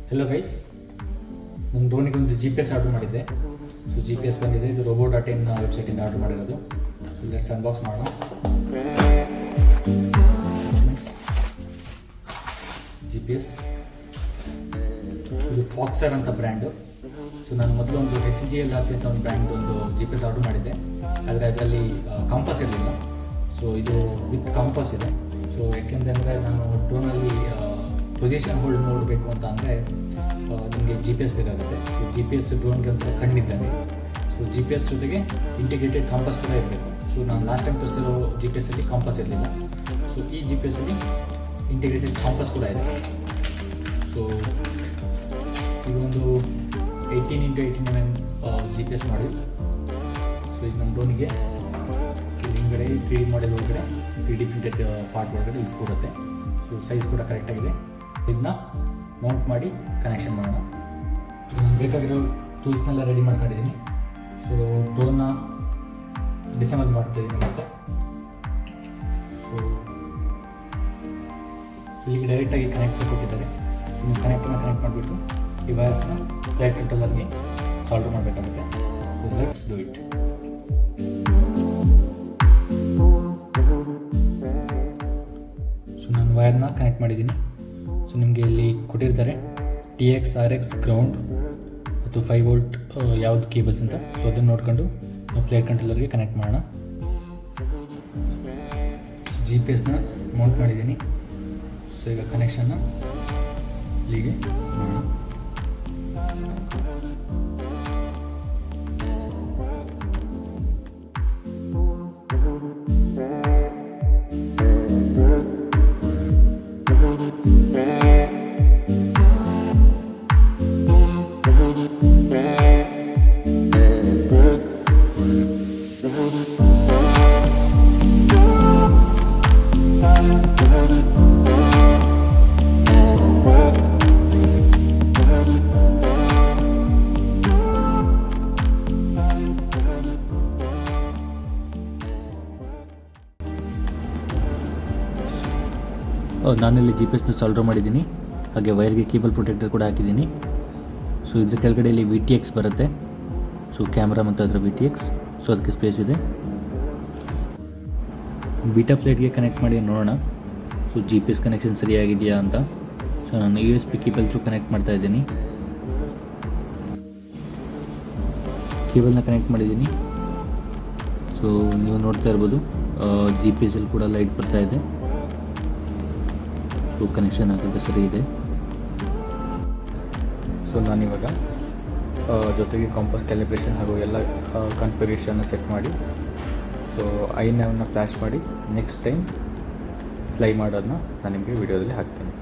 Hello guys, ನನ್ನ ಡ್ರೋನಿಗೆ ಒಂದು GPS order ಮಾಡಿದ್ದೆ. ಸೊ GPS ಬಂದಿದೆ. ಇದು robo.in ವೆಬ್ಸೈಟಿಂದ ಆರ್ಡರ್ ಮಾಡಿರೋದು. ಸೊ ಲೆಟ್ಸ್ ಅನ್ಬಾಕ್ಸ್ ಮಾಡೋಣ. GPS ಇದು ಫಾಕ್ಸರ್ ಅಂತ ಬ್ರ್ಯಾಂಡು. ಸೊ ನಾನು ಮೊದಲು ಒಂದು HCL ಅಂತ ಒಂದು ಬ್ರ್ಯಾಂಡ್ ಒಂದು GPS ಆರ್ಡರ್ ಮಾಡಿದ್ದೆ, ಆದರೆ ಅದರಲ್ಲಿ ಕಂಪಾಸ್ ಇರಲಿಲ್ಲ. ಸೊ ಇದು ವಿತ್ ಕಂಪಾಸ್ ಇದೆ. ಸೊ ಯಾಕೆಂದರೆ ನಾನು ಡ್ರೋನಲ್ಲಿ ಪೊಸಿಷನ್ ಹೋಲ್ಡ್ ನೋಡಬೇಕು ಅಂತ ಅಂದರೆ ನಿಮಗೆ GPS ಬೇಕಾಗುತ್ತೆ. ಸೊ GPS ಡ್ರೋನ್ಗೆ ಒಂಥರ ಕಣ್ಣಿದ್ದಂಗೆ. ಸೊ GPS ಜೊತೆಗೆ ಇಂಟಿಗ್ರೇಟೆಡ್ ಕಂಪಾಸ್ ಕೂಡ ಇರಬೇಕು. ಸೊ ನಾನು ಲಾಸ್ಟ್ ಟೈಮ್ ತೋರಿಸಿರೋ GPS ಕಂಪಾಸ್ ಇರಲಿಲ್ಲ. ಸೊ ಈ GPS ಇಂಟಿಗ್ರೇಟೆಡ್ ಕಂಪಾಸ್ ಕೂಡ ಇದೆ. ಸೊ ಇದೊಂದು 18x18mm GPS ಮಾಡಿ. ಸೊ ಇದು ನಮ್ಮ ಡ್ರೋನಿಗೆ ಹಿಂಗಡೆ 3D ಮಾಡೆಲ್ ಒಳಗಡೆ 3D ಪ್ರಿಂಟೆಡ್ ಪಾರ್ಟ್ ಒಳಗಡೆ ಇದು ಕೊಡುತ್ತೆ. ಸೊ ಸೈಜ್ ಕೂಡ ಕರೆಕ್ಟಾಗಿದೆ. ಇದನ್ನ ಮೌಂಟ್ ಮಾಡಿ ಕನೆಕ್ಷನ್ ಮಾಡೋಣ. ಸೊ ನಾನು ಬೇಕಾಗಿರೋ ಟೂಲ್ಸ್ನೆಲ್ಲ ರೆಡಿ ಮಾಡ್ಕೊಂಡಿದ್ದೀನಿ. ಸೊ ಡ್ರೋನ್ನ ಡಿಸೆಂಬಲ್ ಮಾಡ್ತಾಯಿದ್ದೀನಿ ಮತ್ತೆ. ಸೊ ಇಲ್ಲಿಗೆ ಡೈರೆಕ್ಟಾಗಿ ಕನೆಕ್ಟ್ ಕೊಟ್ಟಿದ್ದಾರೆ. ಸೊ ನೀವು ಕನೆಕ್ಟ್ ಮಾಡಿಬಿಟ್ಟು ಈ ವೈರ್ಸ್ನ ಫ್ಲೈಟ್ ಕಂಟ್ರೋಲರ್ಗೆ ಸಾಲ್ವ್ ಮಾಡಬೇಕಾಗುತ್ತೆ. So let's do it. So ನಾನು ವೈರ್ನ ಕನೆಕ್ಟ್ ಮಾಡಿದ್ದೀನಿ. ಸೊ ನಿಮಗೆ ಇಲ್ಲಿ ಕೊಟ್ಟಿರ್ತಾರೆ TX RX ಗ್ರೌಂಡ್ ಮತ್ತು 5V ಯಾವುದು ಕೇಬಲ್ಸ್ ಅಂತ. ಸೊ ಅದನ್ನು ನೋಡ್ಕೊಂಡು ನಾವು ಫ್ಲೈಟ್ ಕಂಟ್ರೋಲರ್ಗೆ ಕನೆಕ್ಟ್ ಮಾಡೋಣ. GPS ಮೌಂಟ್ ಮಾಡಿದ್ದೀನಿ. ಸೊ ಈಗ ಕನೆಕ್ಷನ್ನ ಇಲ್ಲಿಗೆ ಮಾಡೋಣ. ನಾನಿಲ್ಲಿ GPS ಸಾಲ್ವ್ ಮಾಡಿದ್ದೀನಿ. ಹಾಗೆ ವೈರ್ಗೆ ಕೇಬಲ್ ಪ್ರೊಟೆಕ್ಟರ್ ಕೂಡ ಹಾಕಿದ್ದೀನಿ. ಸೊ ಇದ್ರ ಕೆಳಗಡೆ ಇಲ್ಲಿ VTX ಬರುತ್ತೆ. ಸೊ ಕ್ಯಾಮ್ರಾ ಮತ್ತು ಅದರ VTX. ಸೊ ಅದಕ್ಕೆ ಸ್ಪೇಸ್ ಇದೆ. ಬೀಟಾ ಫ್ಲೈಟ್ಗೆ ಕನೆಕ್ಟ್ ಮಾಡಿ ನೋಡೋಣ. ಸೊ GPS ಕನೆಕ್ಷನ್ ಸರಿಯಾಗಿದೆಯಾ ಅಂತ. ಸೊ ನಾನು USB ಕೇಬಲ್ ಥ್ರೂ ಕನೆಕ್ಟ್ ಮಾಡ್ತಾ ಇದ್ದೀನಿ. ಕೇಬಲ್ನ ಕನೆಕ್ಟ್ ಮಾಡಿದ್ದೀನಿ. ಸೊ ನೀವು ನೋಡ್ತಾ ಇರ್ಬೋದು GPS ಕೂಡ ಲೈಟ್ ಬರ್ತಾ ಇದೆ. ಸೊ ಕನೆಕ್ಷನ್ ಆಗೋದು ಸರಿ ಇದೆ. ಸೊ ನಾನಿವಾಗ ಜೊತೆಗೆ ಕಾಂಪಾಸ್ ಕ್ಯಾಲಿಬ್ರೇಷನ್ ಹಾಗೂ ಎಲ್ಲ ಕಾನ್ಫಿಗರೇಷನ್ನ ಸೆಟ್ ಮಾಡಿ ಸೊ ಐ ನ್ಯಾವ್ನ ಫ್ಲ್ಯಾಶ್ ಮಾಡಿ ನೆಕ್ಸ್ಟ್ ಟೈಮ್ ಫ್ಲೈ ಮಾಡೋದನ್ನ ನಾನು ನಿಮಗೆ ವಿಡಿಯೋದಲ್ಲಿ ಹಾಕ್ತೀನಿ.